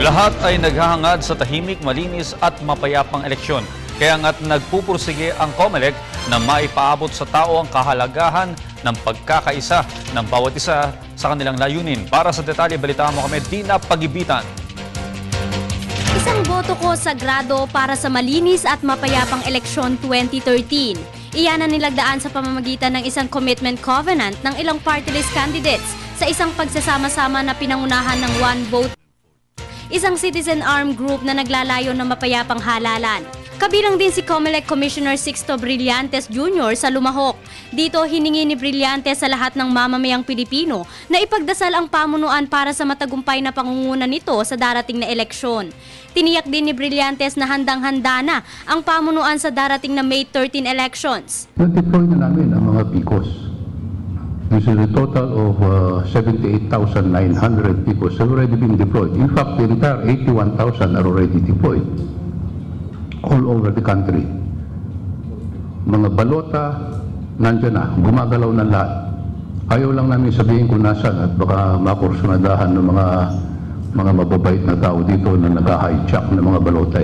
Lahat ay naghahangad sa tahimik, malinis at mapayapang eleksyon. Kaya nga't nagpupursige ang COMELEC na maipaabot sa tao ang kahalagahan ng pagkakaisa ng bawat isa sa kanilang layunin. Para sa detalye, balitaan mo kami, Dina Pagibitan. Isang boto ko sagrado para sa malinis at mapayapang eleksyon 2013. Iyan ang nilagdaan sa pamamagitan ng isang commitment covenant ng ilang party list candidates sa isang pagsasama-sama na pinangunahan ng One Vote, isang citizen armed group na naglalayo ng mapayapang halalan. Kabilang din si COMELEC Commissioner Sixto Brillantes Jr. sa Lumahok. Dito hiningi ni Brillantes sa lahat ng mamamayang Pilipino na ipagdasal ang pamunuan para sa matagumpay na pangunguna nito sa darating na eleksyon. Tiniyak din ni Brillantes na handang-handa na ang pamunuan sa darating na May 13 elections. Na-deploy na namin ang mga PICOs. This is a total of 78,900 PICOs have already been deployed. In fact, the entire 81,000 are already deployed all over the country. Mga balota, nandyan na, gumagalaw na lahat. Ayaw lang namin sabihin kung nasan at baka makursunadahan ng mga mababait na tao dito na nag-hijack ng mga balota.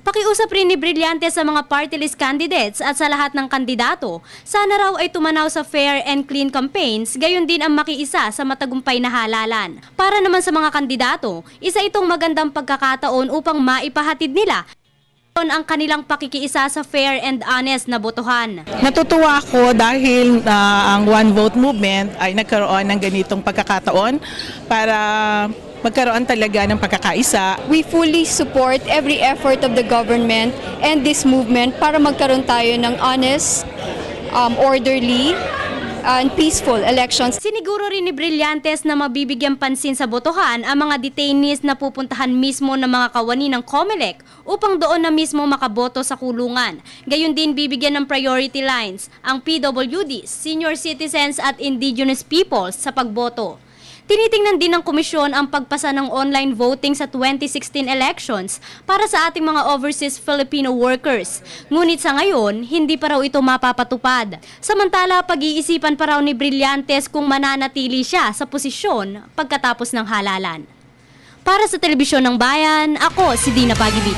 Pakiusap rin ni Brillantes sa mga party list candidates at sa lahat ng kandidato, sana raw ay tumanaw sa fair and clean campaigns, gayon din ang makiisa sa matagumpay na halalan. Para naman sa mga kandidato, isa itong magandang pagkakataon upang maipahatid nila ang kanilang pakikiisa sa fair and honest na botohan. Natutuwa ako dahil ang One Vote Movement ay nagkaroon ng ganitong pagkakataon para magkaroon talaga ng pagkakaisa. We fully support every effort of the government and this movement para magkaroon tayo ng honest, orderly, and peaceful elections. Siniguro rin ni Brillantes na mabibigyan pansin sa botohan ang mga detainees na pupuntahan mismo ng mga kawani ng COMELEC upang doon na mismo makaboto sa kulungan. Gayon din bibigyan ng priority lines ang PWDs, senior citizens at indigenous peoples sa pagboto. Tinitingnan din ng komisyon ang pagpasa ng online voting sa 2016 elections para sa ating mga overseas Filipino workers. Ngunit sa ngayon, hindi pa raw ito mapapatupad. Samantala, pag-iisipan pa raw ni Brillantes kung mananatili siya sa posisyon pagkatapos ng halalan. Para sa Telebisyon ng Bayan, ako si Dina Pagibitan.